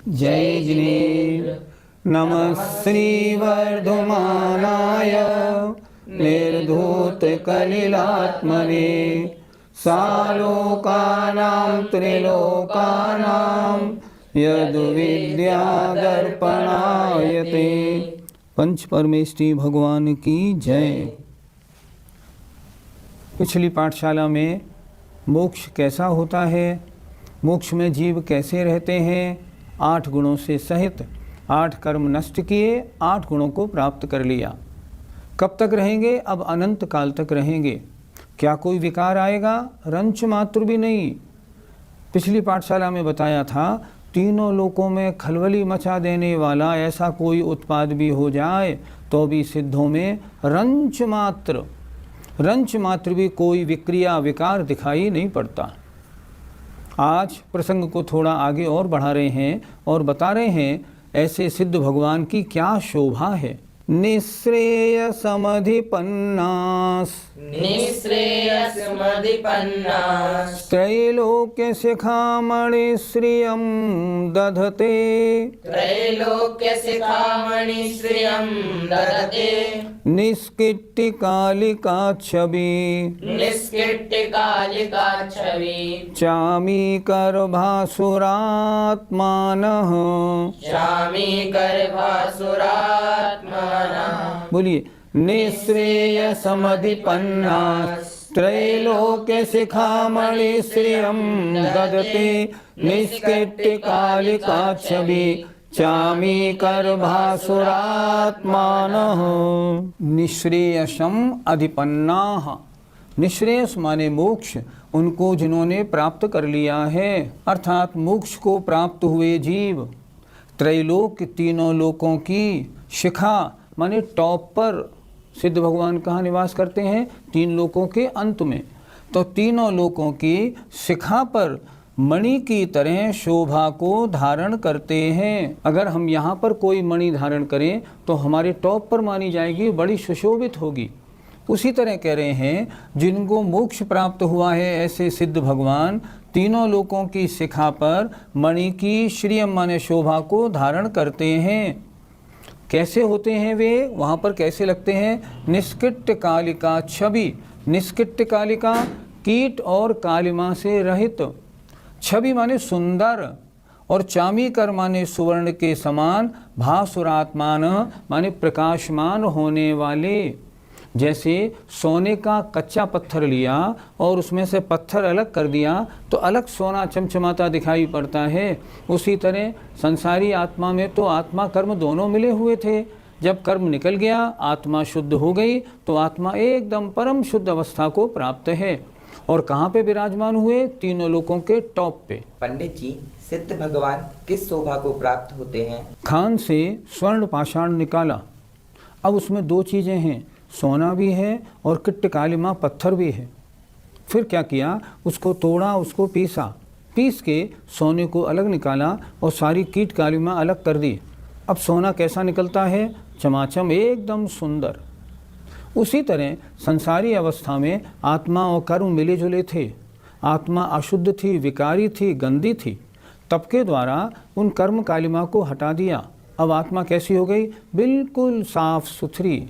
जय जिनेन्द्र। नमः श्रीवर्धमानाय निर्धूतकलिलात्मने सालोकानां त्रिलोकानां यद्विद्यादर्पणायते। पंच परमेष्ठी भगवान की जय। पिछली पाठशाला में मोक्ष कैसा होता है, मोक्ष में जीव कैसे रहते हैं, 8 गुणों से सहित 8 कर्म नष्ट किए, 8 गुणों को प्राप्त कर लिया। कब तक रहेंगे? अब अनंत काल तक रहेंगे। क्या कोई विकार आएगा? रंच मात्र भी नहीं। पिछली पाठशाला में बताया था, तीनों लोकों में खलबली मचा देने वाला ऐसा कोई उत्पाद भी हो जाए तो भी सिद्धों में रंच मात्र भी कोई विक्रिया विकार दिखाई नहीं पड़ता। आज प्रसंग को थोड़ा आगे और बढ़ा रहे हैं और बता रहे हैं ऐसे सिद्ध भगवान की क्या शोभा है। निःश्रेयसमधिपन्नास् त्रैलोक्य शिखामणि श्रियं दधते निष्किट्टिकालिका छवि चामीकरभासुरात्मानः। बोलिए, निःश्रेयसमधिपन्नास् त्रैलोक्य शिखामणि श्रियं ददते निष्किट्टिकालिका छवि चामीकरभासुरात्मानः। निःश्रेयसम अधिपन्नाः, निःश्रेयस माने मोक्ष, उनको जिन्होंने प्राप्त कर लिया है, अर्थात मोक्ष को प्राप्त हुए जीव। त्रैलोक्य, तीनों लोकों की शिखा माने टॉप पर सिद्ध भगवान कहाँ निवास करते हैं? 3 लोकों के अंत में। तो तीनों लोकों की शिखा पर मणि की तरह शोभा को धारण करते हैं। अगर हम यहाँ पर कोई मणि धारण करें तो हमारे टॉप पर मानी जाएगी, बड़ी सुशोभित होगी। उसी तरह कह रहे हैं, जिनको मोक्ष प्राप्त हुआ है ऐसे सिद्ध भगवान तीनों लोकों की शिखा पर मणि की श्रियम माने शोभा को धारण करते हैं। कैसे होते हैं वे, वहाँ पर कैसे लगते हैं? निष्किट्ट कालिका छवि, निष्किट्ट कालिका कीट और कालिमा से रहित, छवि माने सुंदर, और चामीकर माने सुवर्ण के समान, भासुरात्मान माने प्रकाशमान होने वाले। जैसे सोने का कच्चा पत्थर लिया और उसमें से पत्थर अलग कर दिया तो अलग सोना चमचमाता दिखाई पड़ता है। उसी तरह संसारी आत्मा में तो आत्मा कर्म दोनों मिले हुए थे। जब कर्म निकल गया, आत्मा शुद्ध हो गई, तो आत्मा एकदम परम शुद्ध अवस्था को प्राप्त है। और कहाँ पे विराजमान हुए? तीनों लोकों के टॉप पे। पंडित जी, सिद्ध भगवान किस शोभा को प्राप्त होते हैं? खान से स्वर्ण पाषाण निकाला। अब उसमें 2 चीज़ें हैं, सोना भी है और किट्ट कालिमा पत्थर भी है। फिर क्या किया? उसको तोड़ा, उसको पीस के सोने को अलग निकाला और सारी कीट कालिमा अलग कर दी। अब सोना कैसा निकलता है? चमाचम, एकदम सुंदर। उसी तरह संसारी अवस्था में आत्मा और कर्म मिले जुले थे। आत्मा अशुद्ध थी, विकारी थी, गंदी थी। तप के द्वारा उन कर्म कालिमा को हटा दिया। अब आत्मा कैसी हो गई? बिल्कुल साफ सुथरी।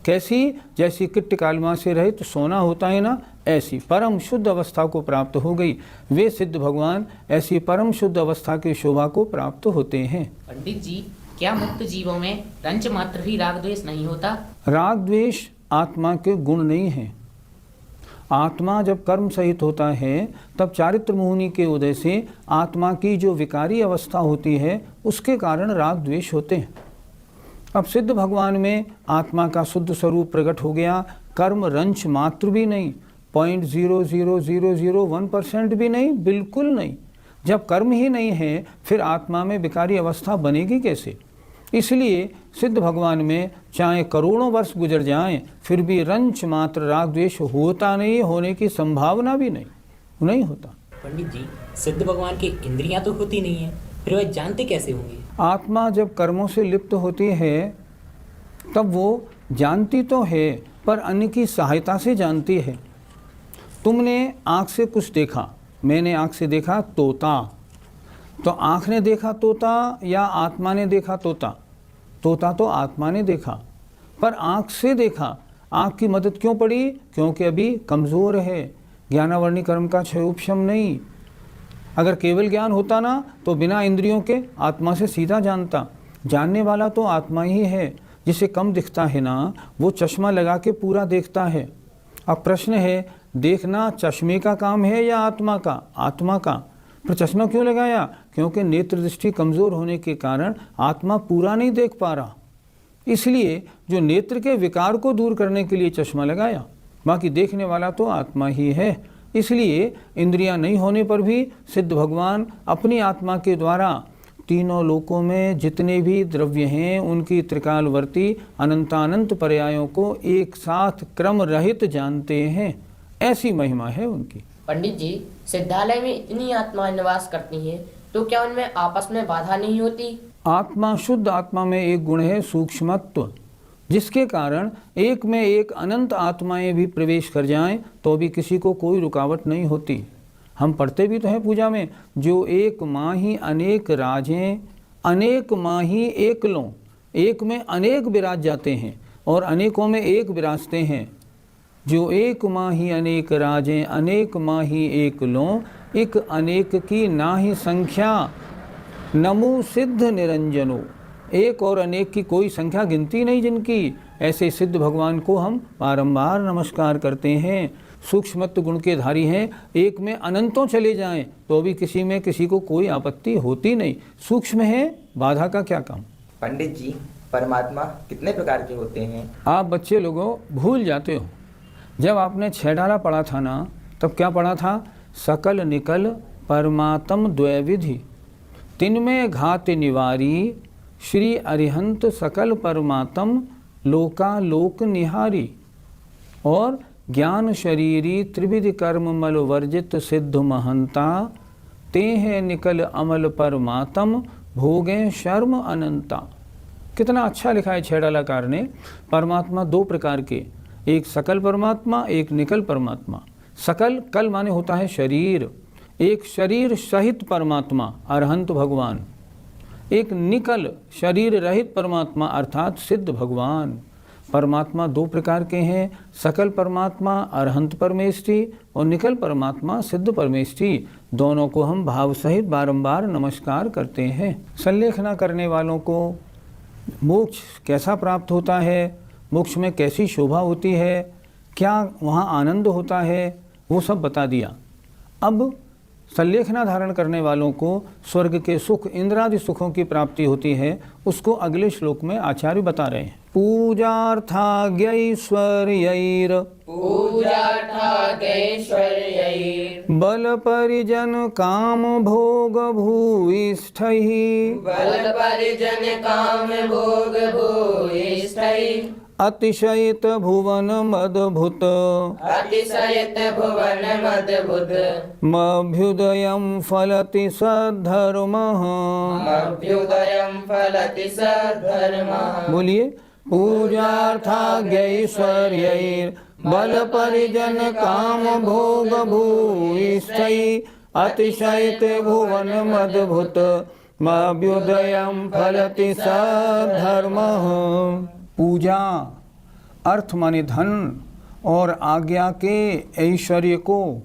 कैसी? जैसी किट्ट कालिमा से रहित सोना होता है ना, ऐसी परम शुद्ध अवस्था को प्राप्त हो गई। वे सिद्ध भगवान ऐसी परम शुद्ध अवस्था की शोभा को प्राप्त होते हैं। पंडित जी, क्या मुक्त जीवों में रंच मात्र भी राग द्वेष नहीं होता? राग द्वेष आत्मा के गुण नहीं हैं। आत्मा जब कर्म सहित होता है तब चारित्र मोहिनी के उदय से आत्मा की जो विकारी अवस्था होती है उसके कारण राग द्वेष होते हैं। अब सिद्ध भगवान में आत्मा का शुद्ध स्वरूप प्रकट हो गया। कर्म रंच मात्र भी नहीं, 0.00001% भी नहीं, बिल्कुल नहीं। जब कर्म ही नहीं है फिर आत्मा में विकारी अवस्था बनेगी कैसे? इसलिए सिद्ध भगवान में चाहे करोड़ों वर्ष गुजर जाएं फिर भी रंच मात्र राग द्वेष होता नहीं, होने की संभावना भी नहीं होता। पंडित जी, सिद्ध भगवान की इंद्रियां तो होती नहीं है, फिर वह जानते कैसे होंगे? आत्मा जब कर्मों से लिप्त होती है तब वो जानती तो है पर अन्य की सहायता से जानती है। तुमने आँख से कुछ देखा, मैंने आँख से देखा तोता, तो आँख ने देखा तोता या आत्मा ने देखा तोता? तोता तो आत्मा ने देखा, पर आँख से देखा। आँख की मदद क्यों पड़ी? क्योंकि अभी कमज़ोर है, ज्ञानावर्णी कर्म का क्षयोपशम नहीं। अगर केवल ज्ञान होता ना तो बिना इंद्रियों के आत्मा से सीधा जानता। जानने वाला तो आत्मा ही है। जिसे कम दिखता है ना, वो चश्मा लगा के पूरा देखता है। अब प्रश्न है, देखना चश्मे का काम है या आत्मा का? आत्मा का। पर चश्मा क्यों लगाया? क्योंकि नेत्र दृष्टि कमज़ोर होने के कारण आत्मा पूरा नहीं देख पा रहा, इसलिए जो नेत्र के विकार को दूर करने के लिए चश्मा लगाया। बाकी देखने वाला तो आत्मा ही है। इसलिए इंद्रियां नहीं होने पर भी सिद्ध भगवान अपनी आत्मा के द्वारा तीनों लोकों में जितने भी द्रव्य हैं उनकी त्रिकालवर्ती अनंतानंत पर्यायों को एक साथ क्रम रहित जानते हैं। ऐसी महिमा है उनकी। पंडित जी, सिद्धालय में इतनी आत्माएं निवास करती हैं, तो क्या उनमें आपस में बाधा नहीं होती? आत्मा, शुद्ध आत्मा में एक गुण है सूक्ष्मत्व, जिसके कारण एक में एक अनंत आत्माएं भी प्रवेश कर जाएं तो भी किसी को कोई रुकावट नहीं होती। हम पढ़ते भी तो हैं पूजा में, जो एक माँ ही अनेक राजें, अनेक माँ ही एक लों। एक में अनेक विराज जाते हैं और अनेकों में एक विराजते हैं। जो एक माँ ही अनेक राजें, अनेक माँ ही एक लों, एक अनेक की ना ही संख्या, नमो सिद्ध निरंजनो। एक और अनेक की कोई संख्या गिनती नहीं जिनकी। ऐसे सिद्ध भगवान को हम बारंबार नमस्कार करते हैं। सूक्ष्मत्व गुण के धारी हैं। एक में अनंतों चले जाएं तो भी किसी में किसी को कोई आपत्ति होती नहीं। सूक्ष्म है, बाधा का क्या काम। पंडित जी, परमात्मा कितने प्रकार के होते हैं? आप बच्चे लोगों भूल जाते हो। जब आपने छेडाला पढ़ा था ना, तब क्या पढ़ा था? सकल निकल परमात्म द्वैविधि, तिनमें घात निवारी, श्री अरिहंत सकल परमात्म लोकालोक निहारी। और ज्ञान शरीरी त्रिविध कर्म मल वर्जित सिद्ध महंता, ते हैं निकल अमल परमात्म भोगें शर्म अनंता। कितना अच्छा लिखा है छेडालाकार ने। परमात्मा दो प्रकार के, एक सकल परमात्मा, एक निकल परमात्मा। सकल कल माने होता है शरीर, एक शरीर सहित परमात्मा अरहंत भगवान। एक निकल शरीर रहित परमात्मा अर्थात सिद्ध भगवान। परमात्मा दो प्रकार के हैं, सकल परमात्मा अरहंत परमेष्ठी और निकल परमात्मा सिद्ध परमेष्ठी। दोनों को हम भाव सहित बारंबार नमस्कार करते हैं। संलेखना करने वालों को मोक्ष कैसा प्राप्त होता है, मोक्ष में कैसी शोभा होती है, क्या वहाँ आनंद होता है, वो सब बता दिया। अब संलेखना धारण करने वालों को स्वर्ग के सुख, इंद्रादि सुखों की प्राप्ति होती है। उसको अगले श्लोक में आचार्य बता रहे हैं। पूजार्थाग्यैश्वर्यैर बल परिजन काम भोग भूयिष्ठैः अतिशयित भुवन मदभुत मभ्युदयं फलति सद्धर्मः। बोलिए, पूजार्थाग्यैश्वर्यैर बल परिजन काम भोग भूयिष्ठैः अतिशयित भुवन मदभुत मभ्युदयं फलति सद्धर्मः। पूजा अर्थ माने धन और आज्ञा के ऐश्वर्य को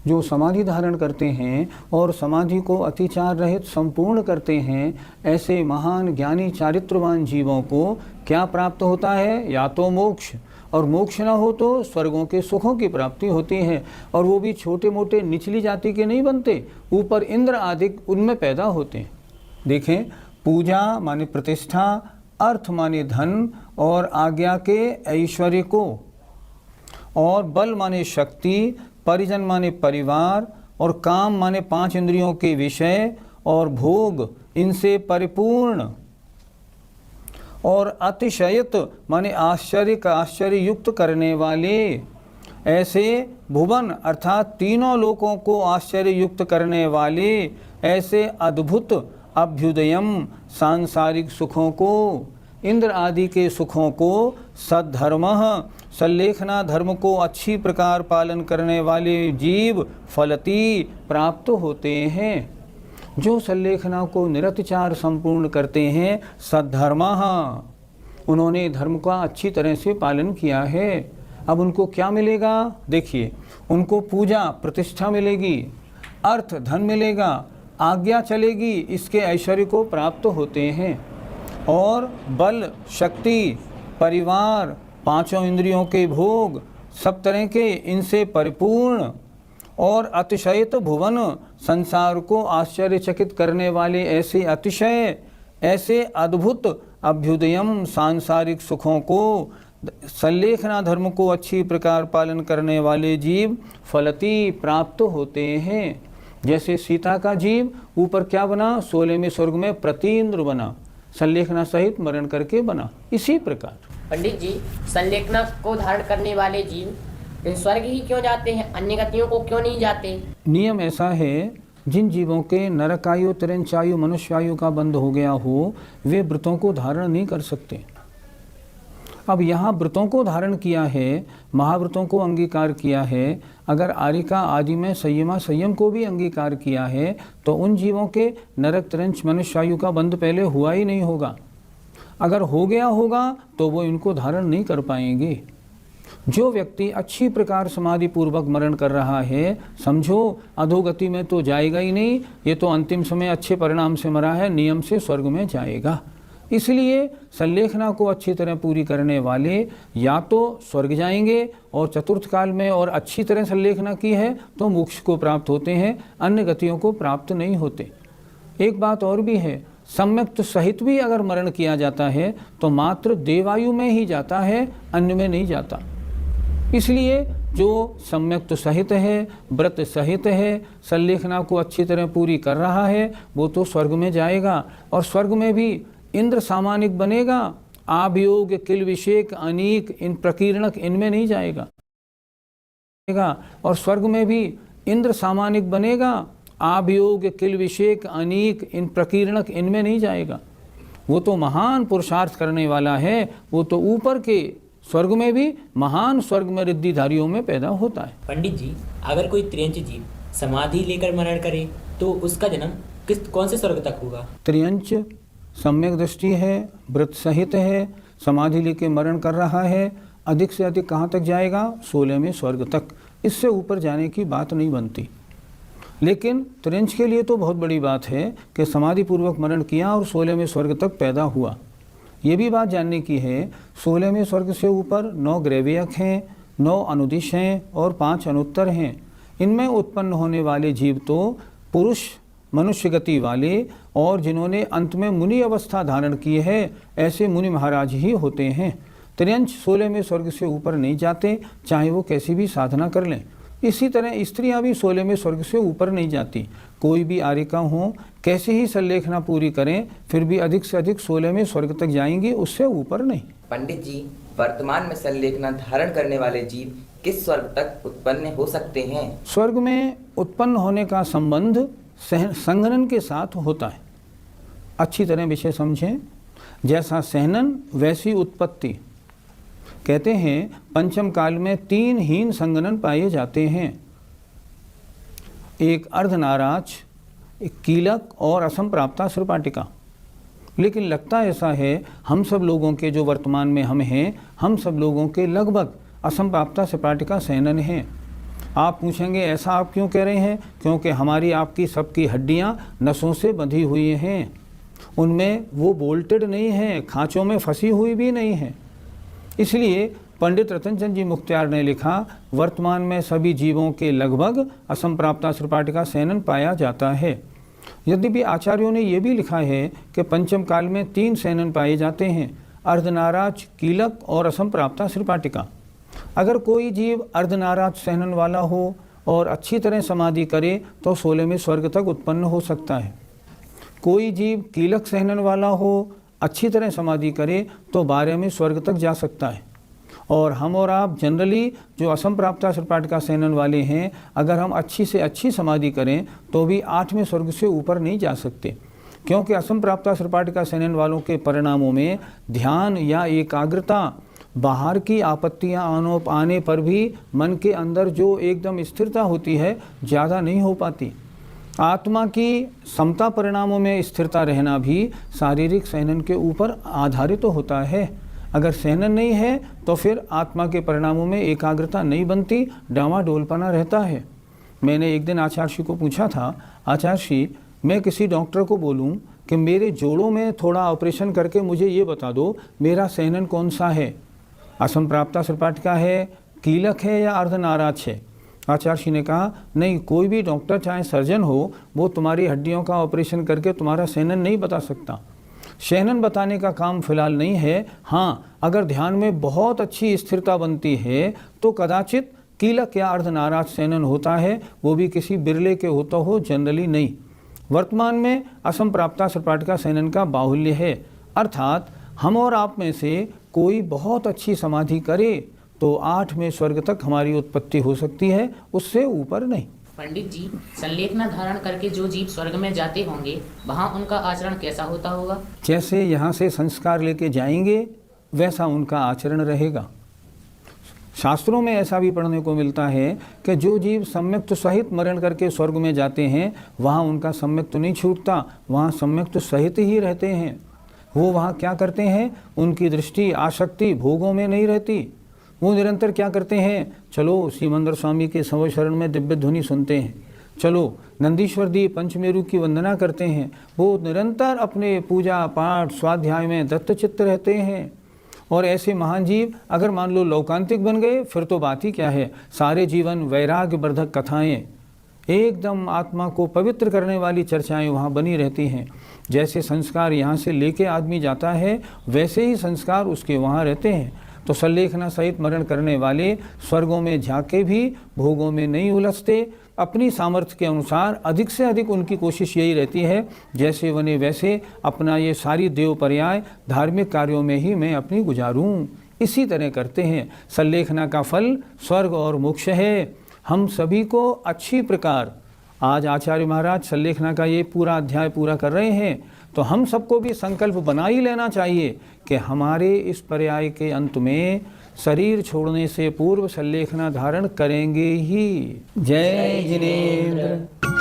जो समाधि धारण करते हैं और समाधि को अतिचार रहित संपूर्ण करते हैं, ऐसे महान ज्ञानी चारित्रवान जीवों को क्या प्राप्त होता है? या तो मोक्ष, और मोक्ष न हो तो स्वर्गों के सुखों की प्राप्ति होती है। और वो भी छोटे मोटे निचली जाति के नहीं बनते, ऊपर इंद्र आदि उनमें पैदा होते हैं। देखें, पूजा माने प्रतिष्ठा, अर्थ माने धन और आज्ञा के ऐश्वर्य को, और बल माने शक्ति, परिजन माने परिवार, और काम माने पांच इंद्रियों के विषय, और भोग इनसे परिपूर्ण, और अतिशयित माने आश्चर्य का आश्चर्य युक्त करने वाले। ऐसे भुवन अर्थात तीनों लोकों को आश्चर्य युक्त करने वाले ऐसे अद्भुत अभ्युदयम सांसारिक सुखों को, इंद्र आदि के सुखों को, सद्धर्मः संलेखना धर्म को अच्छी प्रकार पालन करने वाले जीव फलती प्राप्त होते हैं। जो संलेखना को निरतिचार संपूर्ण करते हैं सद्धर्मः, उन्होंने धर्म का अच्छी तरह से पालन किया है। अब उनको क्या मिलेगा? देखिए, उनको पूजा प्रतिष्ठा मिलेगी, अर्थ धन मिलेगा, आज्ञा चलेगी, इसके ऐश्वर्य को प्राप्त होते हैं। और बल, शक्ति, परिवार, पांचों इंद्रियों के भोग, सब तरह के इनसे परिपूर्ण और अतिशयित भुवन, संसार को आश्चर्यचकित करने वाले ऐसे अतिशय, ऐसे अद्भुत अभ्युदयम सांसारिक सुखों को, संलेखना धर्म को अच्छी प्रकार पालन करने वाले जीव फलती प्राप्त होते हैं। जैसे सीता का जीव ऊपर क्या बना? 16वें स्वर्ग में प्रतीन्द्र बना, संलेखना सहित मरण करके बना। इसी प्रकार पंडित जी, संलेखना को धारण करने वाले जीव स्वर्ग ही क्यों जाते हैं, अन्य गतियों को क्यों नहीं जाते? नियम ऐसा है, जिन जीवों के नरकायु, तिरंचायु, मनुष्यायु का बंध हो गया हो, वे व्रतों को धारण नहीं कर सकते। अब यहाँ व्रतों को धारण किया है, महाव्रतों को अंगीकार किया है, अगर आरिका आदि में संयम को भी अंगीकार किया है, तो उन जीवों के नरक, तिरंच, मनुष्यायु का बंध पहले हुआ ही नहीं होगा। अगर हो गया होगा तो वो इनको धारण नहीं कर पाएंगे। जो व्यक्ति अच्छी प्रकार समाधि पूर्वक मरण कर रहा है, समझो अधोगति में तो जाएगा ही नहीं, ये तो अंतिम समय अच्छे परिणाम से मरा है, नियम से स्वर्ग में जाएगा। इसलिए संलेखना को अच्छी तरह पूरी करने वाले या तो स्वर्ग जाएंगे, और चतुर्थ काल में और अच्छी तरह संलेखना की है तो मोक्ष को प्राप्त होते हैं, अन्य गतियों को प्राप्त नहीं होते। एक बात और भी है, सम्यक्त सहित भी अगर मरण किया जाता है तो मात्र देवायु में ही जाता है, अन्य में नहीं जाता। इसलिए जो सम्यक्त सहित है, व्रत सहित है, संलेखना को अच्छी तरह पूरी कर रहा है, वो तो स्वर्ग में जाएगा, और स्वर्ग में भी इंद्र सामानिक बनेगा। आभियोग, किल विषेक, अनीक, इन प्रकीर्णक, इनमें नहीं जाएगा। और स्वर्ग में भी इंद्र सामानिक बनेगा, आभियोग, किल विषेक, अनीक, इन प्रकीर्णक, इनमें नहीं जाएगा। वो तो महान पुरुषार्थ करने वाला है, वो तो ऊपर के स्वर्ग में भी महान स्वर्ग में रिद्धिधारियों में पैदा होता है। पंडित जी, अगर कोई त्रियंच जीव समाधि लेकर मरण करे तो उसका जन्म कौन से स्वर्ग तक होगा? त्रियंच सम्यक दृष्टि है, व्रत सहित है, समाधि लेके मरण कर रहा है, अधिक से अधिक कहाँ तक जाएगा? 16वें स्वर्ग तक। इससे ऊपर जाने की बात नहीं बनती। लेकिन त्रियंच के लिए तो बहुत बड़ी बात है कि समाधि पूर्वक मरण किया और 16वें स्वर्ग तक पैदा हुआ। ये भी बात जानने की है, 16वें स्वर्ग से ऊपर 9 ग्रैवियक हैं, 9 अनुदिश हैं और 5 अनुत्तर हैं। इनमें उत्पन्न होने वाले जीव तो पुरुष मनुष्य गति वाले और जिन्होंने अंत में मुनि अवस्था धारण की है, ऐसे मुनि महाराज ही होते हैं। त्रियंच 16वें स्वर्ग से ऊपर नहीं जाते, चाहे वो कैसी भी साधना कर लें। इसी तरह स्त्रियां भी 16वें स्वर्ग से ऊपर नहीं जाती। कोई भी आरिका हो, कैसे ही संलेखना पूरी करें, फिर भी अधिक से अधिक 16वें स्वर्ग तक जाएंगी, उससे ऊपर नहीं। पंडित जी, वर्तमान में संलेखना धारण करने वाले जीव किस स्वर्ग तक उत्पन्न हो सकते हैं? स्वर्ग में उत्पन्न होने का संबंध संघनन के साथ होता है। अच्छी तरह विषय समझें। जैसा सहनन वैसी उत्पत्ति। कहते हैं पंचम काल में 3 हीन संघनन पाए जाते हैं, एक अर्धनाराज, एक कीलक और असंप्राप्ता श्रपाटिका। लेकिन लगता ऐसा है हम सब लोगों के जो वर्तमान में हम हैं, हम सब लोगों के लगभग असंप्राप्ता श्रपाटिका सहनन हैं। आप पूछेंगे ऐसा आप क्यों कह रहे हैं? क्योंकि हमारी आपकी सबकी हड्डियां नसों से बंधी हुई हैं, उनमें वो बोल्टेड नहीं है, खांचों में फंसी हुई भी नहीं है। इसलिए पंडित रतनचंद जी मुख्तियार ने लिखा, वर्तमान में सभी जीवों के लगभग असंप्राप्ता श्रपाटिका सहनन पाया जाता है। यद्यपि आचार्यों ने यह भी लिखा है कि पंचम काल में 3 सहनन पाए जाते हैं, अर्धनाराज, कीलक और असंप्राप्ता श्रपाटिका। अगर कोई जीव अर्धनाराज सहनन वाला हो और अच्छी तरह समाधि करे तो 16वें स्वर्ग तक उत्पन्न हो सकता है। कोई जीव कीलक सहनन वाला हो, अच्छी तरह समाधि करे तो 12वें स्वर्ग तक जा सकता है। और हम और आप जनरली जो असंप्राप्ता श्रपाटिका सहनन वाले हैं, अगर हम अच्छी से अच्छी समाधि करें तो भी 8वें स्वर्ग से ऊपर नहीं जा सकते, क्योंकि असंप्राप्ता श्रपाटिका सहनन वालों के परिणामों में ध्यान या एकाग्रता, बाहर की आपत्तियां आने पर भी मन के अंदर जो एकदम स्थिरता होती है, ज़्यादा नहीं हो पाती। आत्मा की समता परिणामों में स्थिरता रहना भी शारीरिक सहनन के ऊपर आधारित तो होता है। अगर सहनन नहीं है तो फिर आत्मा के परिणामों में एकाग्रता नहीं बनती, डावाडोलपना रहता है। मैंने एक दिन आचार्य जी को पूछा था, आचार्य जी मैं किसी डॉक्टर को बोलूं कि मेरे जोड़ों में थोड़ा ऑपरेशन करके मुझे ये बता दो मेरा सहनन कौन सा है, असंप्राप्ता सपाटिका है, कीलक है या अर्धनाराज है। आचार्य जी ने कहा नहीं, कोई भी डॉक्टर चाहे सर्जन हो वो तुम्हारी हड्डियों का ऑपरेशन करके तुम्हारा सहनन नहीं बता सकता। सहनन बताने का काम फिलहाल नहीं है। हाँ, अगर ध्यान में बहुत अच्छी स्थिरता बनती है तो कदाचित कीलक या अर्धनाराज सहनन होता है, वो भी किसी बिरले के होता हो, जनरली नहीं। वर्तमान में असंप्राप्ता सपाटिका सहनन का बाहुल्य है, अर्थात हम और आप में से कोई बहुत अच्छी समाधि करे तो 8वें स्वर्ग तक हमारी उत्पत्ति हो सकती है, उससे ऊपर नहीं। पंडित जी, संलेखना धारण करके जो जीव स्वर्ग में जाते होंगे वहाँ उनका आचरण कैसा होता होगा? जैसे यहाँ से संस्कार लेके जाएंगे वैसा उनका आचरण रहेगा। शास्त्रों में ऐसा भी पढ़ने को मिलता है कि जो जीव सम्यक्त सहित मरण करके स्वर्ग में जाते हैं वहाँ उनका सम्यक्त नहीं छूटता, वहाँ सम्यक्त सहित ही रहते हैं। वो वहाँ क्या करते हैं, उनकी दृष्टि आसक्ति भोगों में नहीं रहती। वो निरंतर क्या करते हैं, चलो श्रीमंदर स्वामी के सव शरण में दिव्य ध्वनि सुनते हैं, चलो नंदीश्वर दी पंचमेरु की वंदना करते हैं। वो निरंतर अपने पूजा पाठ स्वाध्याय में दत्तचित्त रहते हैं। और ऐसे महान जीव अगर मान लो लौकांतिक बन गए फिर तो बात ही क्या है। सारे जीवन वैराग्य वर्धक कथाएं, एकदम आत्मा को पवित्र करने वाली चर्चाएं वहाँ बनी रहती हैं। जैसे संस्कार यहाँ से लेके आदमी जाता है वैसे ही संस्कार उसके वहाँ रहते हैं। तो संलेखना सहित मरण करने वाले स्वर्गों में जाके भी भोगों में नहीं उलझते। अपनी सामर्थ्य के अनुसार अधिक से अधिक उनकी कोशिश यही रहती है जैसे बने वैसे अपना ये सारी देव पर्याय धार्मिक कार्यों में ही मैं अपनी गुजारूं। इसी तरह करते हैं। संलेखना का फल स्वर्ग और मोक्ष है। हम सभी को अच्छी प्रकार, आज आचार्य महाराज संलेखना का ये पूरा अध्याय पूरा कर रहे हैं, तो हम सबको भी संकल्प बना ही लेना चाहिए कि हमारे इस पर्याय के अंत में शरीर छोड़ने से पूर्व संलेखना धारण करेंगे ही। जय जिनेंद्र।